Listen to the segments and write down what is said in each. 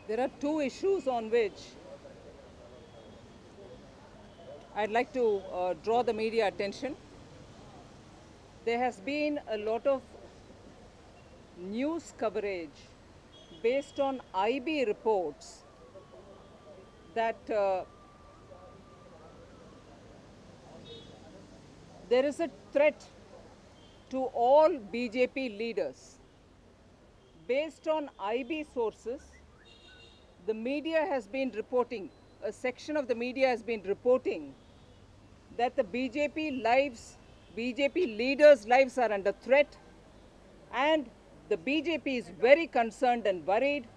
There are two issues on which I'd like to draw the media attention. There has been a lot of news coverage based on IB reports that there is a threat to all BJP leaders. Based on IB sources, the media has been reporting, a section of the media has been reporting that the BJP leaders' lives are under threat, and the BJP is very concerned and worried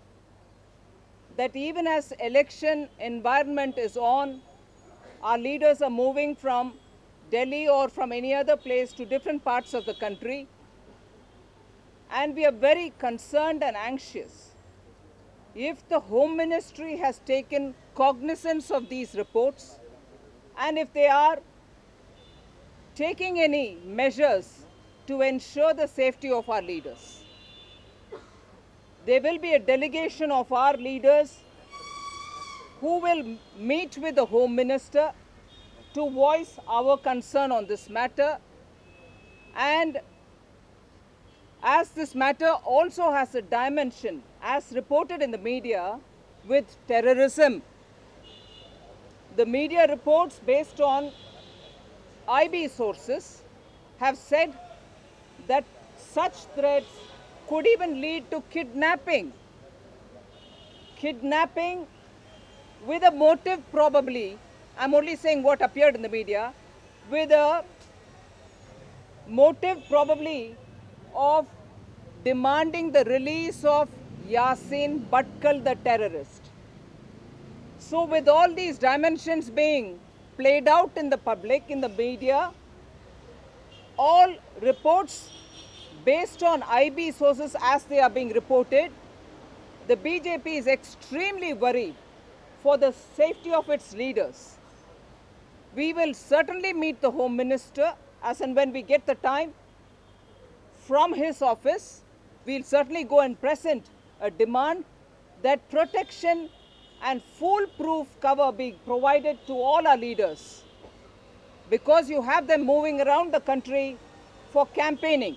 that even as election environment is on, our leaders are moving from Delhi or from any other place to different parts of the country, and we are very concerned and anxious. If the Home Ministry has taken cognizance of these reports, and if they are taking any measures to ensure the safety of our leaders. There will be a delegation of our leaders who will meet with the Home Minister to voice our concern on this matter. And as this matter also has a dimension, as reported in the media, with terrorism, the media reports based on IB sources have said that such threats could even lead to kidnapping. Kidnapping with a motive probably, I'm only saying what appeared in the media, with a motive probably of demanding the release of Yasin Bhatkal, the terrorist. So with all these dimensions being played out in the public, in the media, all reports based on IB sources as they are being reported, the BJP is extremely worried for the safety of its leaders. We will certainly meet the Home Minister as and when we get the time. From his office, we'll certainly go and present a demand that protection and foolproof cover be provided to all our leaders, because you have them moving around the country for campaigning.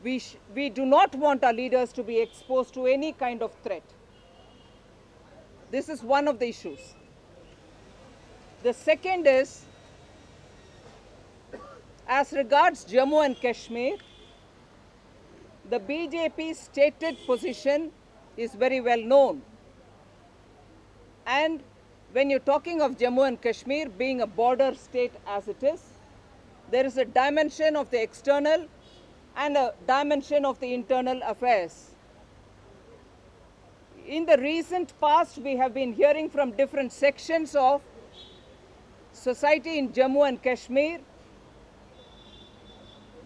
We do not want our leaders to be exposed to any kind of threat. This is one of the issues. The second is, as regards Jammu and Kashmir, the BJP's stated position is very well known. And when you're talking of Jammu and Kashmir being a border state as it is, there is a dimension of the external and a dimension of the internal affairs. In the recent past, we have been hearing from different sections of society in Jammu and Kashmir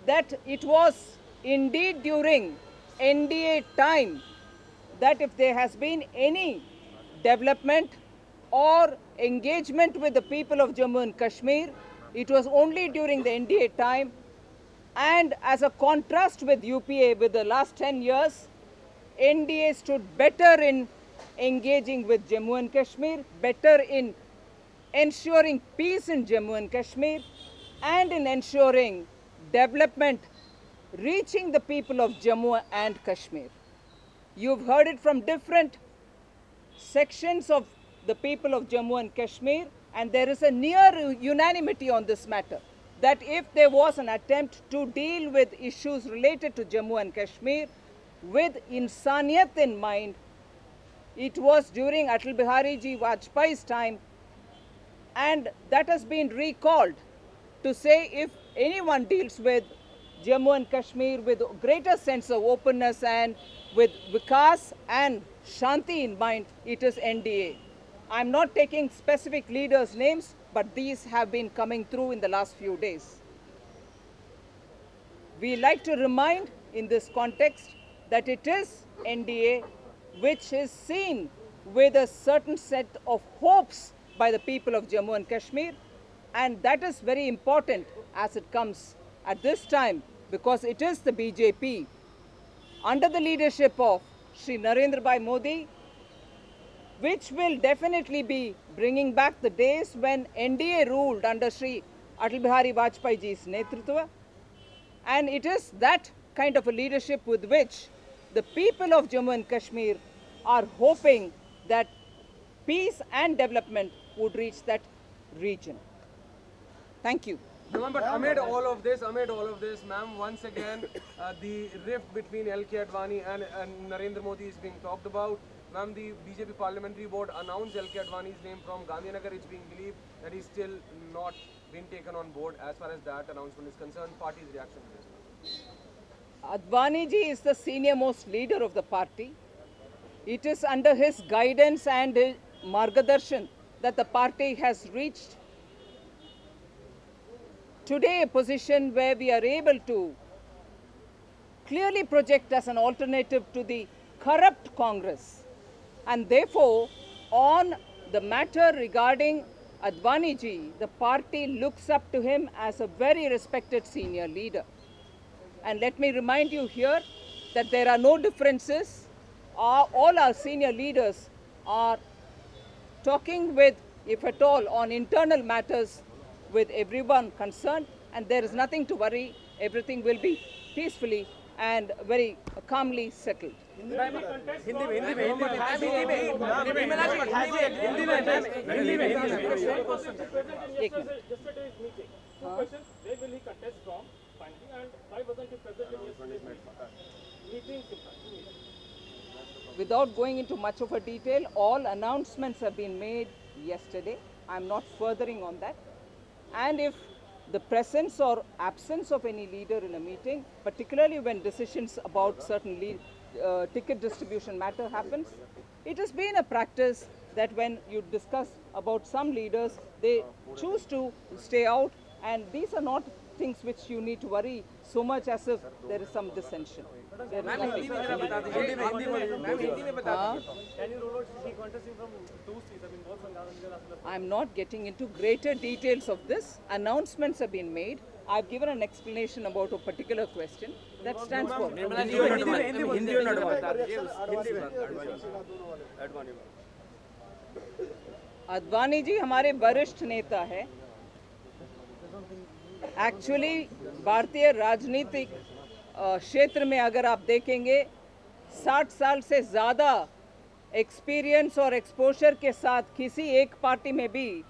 that it was indeed during NDA time that if there has been any development or engagement with the people of Jammu and Kashmir, it was only during the NDA time. And as a contrast with UPA, with the last 10 years, NDA stood better in engaging with Jammu and Kashmir, better in ensuring peace in Jammu and Kashmir, and in ensuring development reaching the people of Jammu and Kashmir. You've heard it from different sections of the people of Jammu and Kashmir, and there is a near unanimity on this matter, that if there was an attempt to deal with issues related to Jammu and Kashmir with insaniyat in mind, it was during Atal Bihari Ji Vajpayee's time, and that has been recalled to say if anyone deals with Jammu and Kashmir with a greater sense of openness and with Vikas and Shanti in mind, it is NDA. I'm not taking specific leaders' names, but these have been coming through in the last few days. We like to remind in this context that it is NDA which is seen with a certain set of hopes by the people of Jammu and Kashmir, and that is very important as it comes at this time, because it is the BJP under the leadership of Shri Narendra Bhai Modi which will definitely be bringing back the days when NDA ruled under Shri Atal Bihari Vajpayee ji's netritva. And it is that kind of a leadership with which the people of Jammu and Kashmir are hoping that peace and development would reach that region. Thank you. Ma'am, but amid all of this, ma'am, once again, the rift between L.K. Advani and Narendra Modi is being talked about. Ma'am, the BJP Parliamentary Board announced L.K. Advani's name from Gandhinagar. It's being believed that he's still not been taken on board as far as that announcement is concerned. Party's reaction to this, ma'am? Advani ji is the senior most leader of the party. It is under his guidance and his margadarshan that the party has reached today a position where we are able to clearly project as an alternative to the corrupt Congress. And therefore, on the matter regarding Advani ji, the party looks up to him as a very respected senior leader. And let me remind you here that there are no differences. All our senior leaders are talking with, if at all, on internal matters with everyone concerned, and there is nothing to worry. Everything will be peacefully and very calmly settled. Without going into much of a detail, all announcements have been made yesterday. I'm not furthering on that. And if the presence or absence of any leader in a meeting, particularly when decisions about certain ticket distribution matter happens, it has been a practice that when you discuss about some leaders, they choose to stay out, and these are not things which you need to worry so much as if there is some dissension. I'm not getting into greater details of this. Announcements have been made. I've given an explanation about a particular question. That stands for. Advani ji हमारे वरिष्ठ नेता है. Actually भारतीय राजनीतिक क्षेत्र में अगर आप देखेंगे 60 साल से ज़्यादा एक्सपीरियंस और एक्सपोजर के साथ किसी एक पार्टी में भी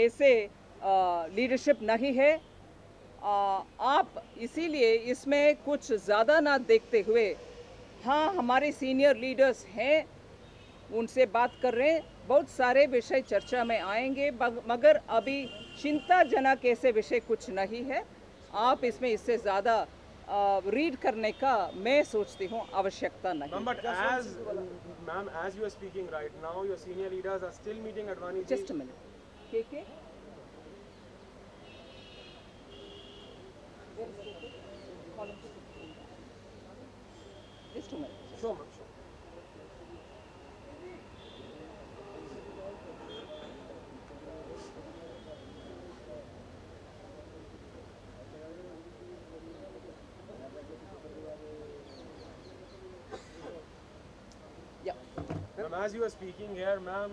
ऐसे लीडरशिप नहीं है. आप इसीलिए इसमें कुछ ज़्यादा ना देखते हुए, हाँ हमारे सीनियर लीडर्स हैं, उनसे बात कर रहे हैं, बहुत सारे विषय चर्चा में आएंगे, मगर अभी चिंताजनक ऐसे विषय कुछ नहीं है. आप इसमें इससे ज़्यादा रीड करने का मैं सोचती हूँ आवश्यकता नहीं. But as you are speaking right now, your senior leaders are still meeting Advani ji. Just a minute. KK? Just a minute. Sure, ma'am. Sure. Ma'am, as you are speaking here, ma'am,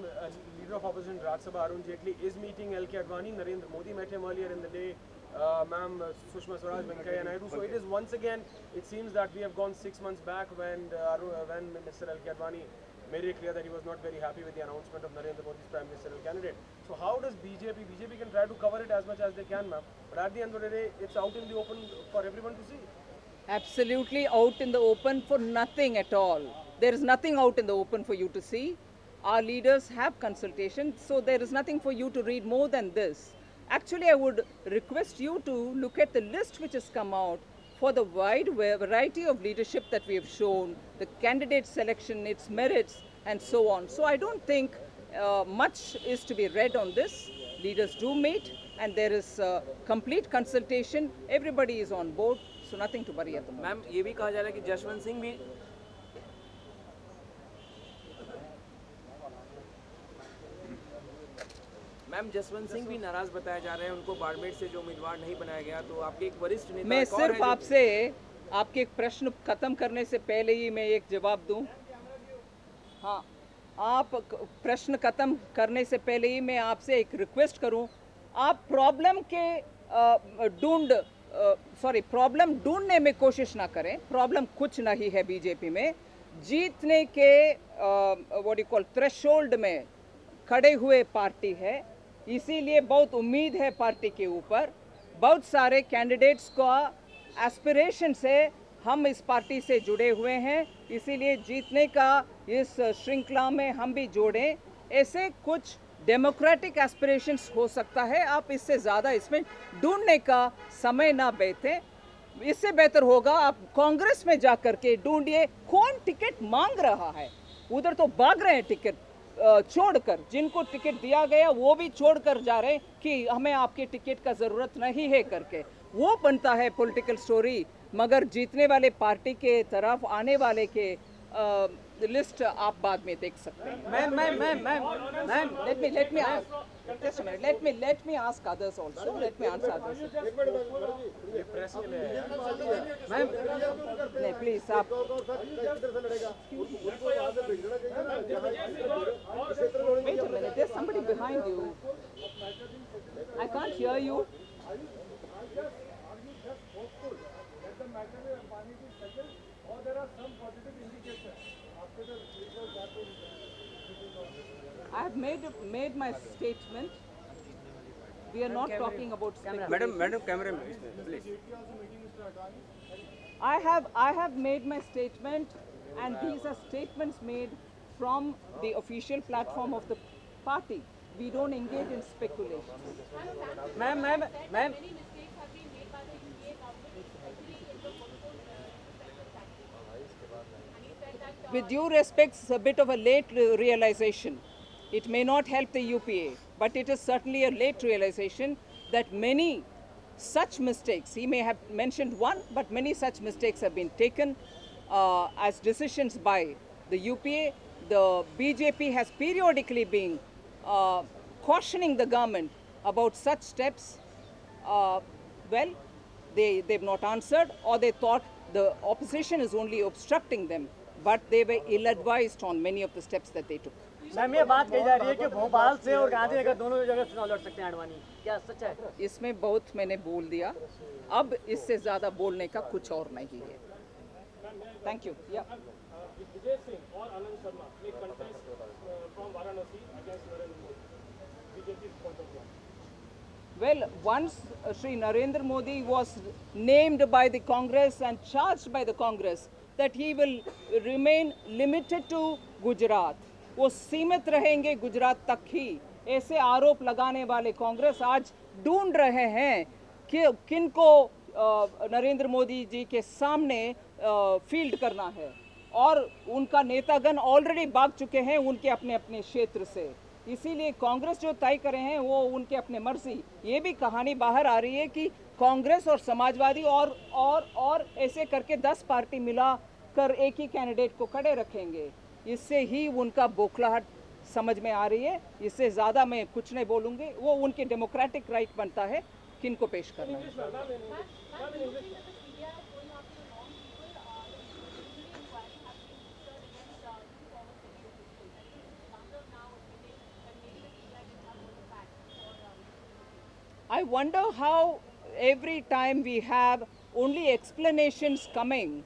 leader of opposition Rajya Sabha Arun Jaitley is meeting L.K. Advani. Narendra Modi met him earlier in the day. Ma'am, Sushma Swaraj, Venkaiah Naidu. So it is once again, it seems that we have gone 6 months back when Mr. L.K. Advani made it clear that he was not very happy with the announcement of Narendra Modi's Prime Ministerial candidate. So how does BJP can try to cover it as much as they can, ma'am, but at the end of the day, it's out in the open for everyone to see. Absolutely out in the open for nothing at all. There is nothing out in the open for you to see. Our leaders have consultation, so there is nothing for you to read more than this. Actually, I would request you to look at the list which has come out for the wide variety of leadership that we have shown, the candidate selection, its merits, and so on. So I don't think much is to be read on this. Leaders do meet, and there is complete consultation. Everybody is on board, so nothing to worry at the moment. Ma'am, ये भी कहा जा रहा है कि जसवंत सिंह भी ma'am Jaswant Singh भी नाराज बताया जा रहे हैं, उनको बाड़मेर से जो उम्मीदवार नहीं बनाया गया. तो आपके एक वरिष्ठ नेता मैं सिर्फ आपसे आपके एक प्रश्न खत्म करने से पहले ही मैं एक जवाब दूं. हाँ, आप प्रश्न खत्म करने से पहले ही मैं आपसे एक रिक्वेस्ट करूं, आप प्रॉब्लम ढूंढने में कोशिश ना करें। प्रॉब्लम कुछ नहीं है बीजेपी में। जीतने के व्हाट यू कॉल थ्रेशोल्ड में खड़े हुए पार्टी है, इसीलिए बहुत उम्मीद है पार्टी के ऊपर। बहुत सारे कैंडिडेट्स का एस्पिरेशन से हम इस पार्टी से जुड़े हुए हैं, इसीलिए जीतने का इस श्रृंखला में हम भी जोड़ें। ऐसे कुछ डेमोक्रेटिक एस्पिरेशंस हो सकता है, आप इससे ज़्यादा इसमें ढूंढने का समय ना बैठें। इससे बेहतर होगा आप कांग्रेस में जाकर के ढूंढिए कौन टिकट मांग रहा है। उधर तो भाग रहे हैं टिकट छोड़कर, जिनको टिकट दिया गया वो भी छोड़कर जा रहे हैं कि हमें आपके टिकट का ज़रूरत नहीं है करके। वो बनता है पॉलिटिकल स्टोरी, मगर जीतने वाले पार्टी के तरफ आने वाले के लिस्ट आप बाद में देख सकते हैं। Ma'am let me ask just a minute, let me ask others also, let me answer others। ये प्रेस के लिए है। मैम नहीं प्लीज आप wait a minute, there's somebody behind you, I can't hear you। I have made my statement. We are not talking about speculation. Madam कैमरे में please. I have made my statement, and these are statements made from the official platform of the party. We don't engage in speculation. Ma'am With due respect, it's a bit of a late realization. It may not help the UPA, but it is certainly a late realization that many such mistakes, he may have mentioned one, but many such mistakes have been taken as decisions by the UPA. The BJP has periodically been cautioning the government about such steps. Well, they've not answered, or they thought the opposition is only obstructing them, but they were ill-advised on many of the steps that they took. Ma'am ये बात कही जा रही है कि भोपाल से और गांधीनगर दोनों जगह चुनाव लड़ सकते हैं अडवाणी, क्या सच है? इसमें बहुत मैंने बोल दिया, अब इससे ज़्यादा बोलने का कुछ और नहीं है। Thank you. विजय सिंह और Anand Sharma may contest from Varanasi against Narendra Modi. BJP's point of view. Well, once Sri Narendra Modi was named by the Congress and charged by the Congress that he will remain limited to Gujarat, वो सीमित रहेंगे गुजरात तक ही, ऐसे आरोप लगाने वाले कांग्रेस आज ढूंढ रहे हैं कि किनको नरेंद्र मोदी जी के सामने फील्ड करना है, और उनका नेतागण ऑलरेडी भाग चुके हैं उनके अपने अपने क्षेत्र से। इसीलिए कांग्रेस जो तय करे हैं वो उनके अपने मर्जी। ये भी कहानी बाहर आ रही है कि कांग्रेस और समाजवादी और ऐसे करके 10 पार्टी मिला कर एक ही कैंडिडेट को खड़े रखेंगे। इससे ही उनका बौखलाहट समझ में आ रही है। इससे ज़्यादा मैं कुछ नहीं बोलूँगी, वो उनके डेमोक्रेटिक राइट बनता है किनको पेश करना है। I wonder how every time we have only explanations coming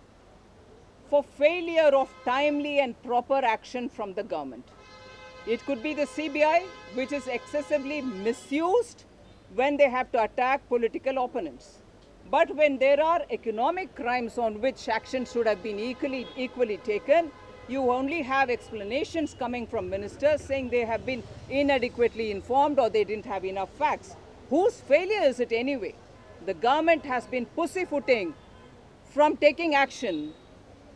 for failure of timely and proper action from the government. It could be the CBI, which is excessively misused when they have to attack political opponents. But when there are economic crimes on which action should have been equally taken, you only have explanations coming from ministers saying they have been inadequately informed or they didn't have enough facts. Whose failure is it anyway? The government has been pussyfooting from taking action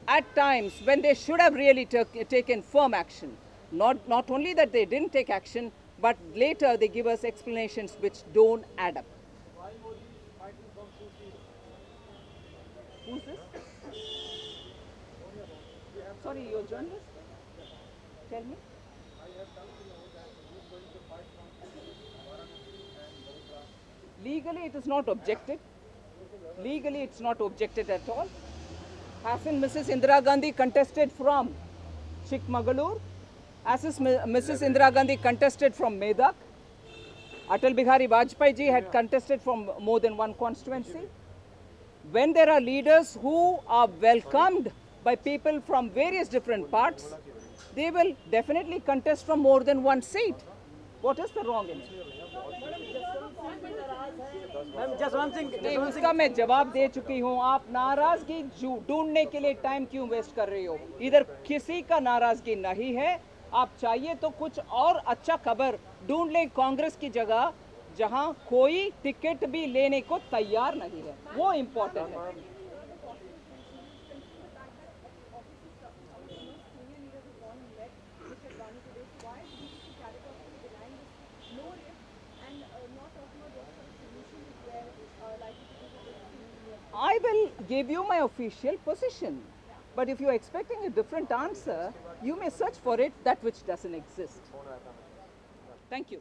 at times when they should have really taken firm action. Not only that they didn't take action, but later they give us explanations which don't add up. Who's this? Sorry, you're a journalist? Tell me. Legally, it is not objected. Legally, it's not objected at all. Hasn't Mrs. Indira Gandhi contested from Chikmagalur? as is Mrs. Indira Gandhi contested from Medak. Atal Bihari Vajpayee ji had contested from more than one constituency. When there are leaders who are welcomed by people from various different parts, they will definitely contest from more than one seat. What is the wrong in it? Ma'am just one thing नहीं, उसका मैं जवाब दे चुकी हूँ. आप नाराजगी ढूंढने के लिए टाइम क्यों वेस्ट कर रही हो? इधर किसी का नाराजगी नहीं है. आप चाहिए तो कुछ और अच्छा खबर ढूंढ लें कांग्रेस की जगह, जहां कोई टिकट भी लेने को तैयार नहीं है. वो इम्पोर्टेंट है. I will give you my official position. But if you're expecting a different answer, you may search for it, that which doesn't exist. Thank you.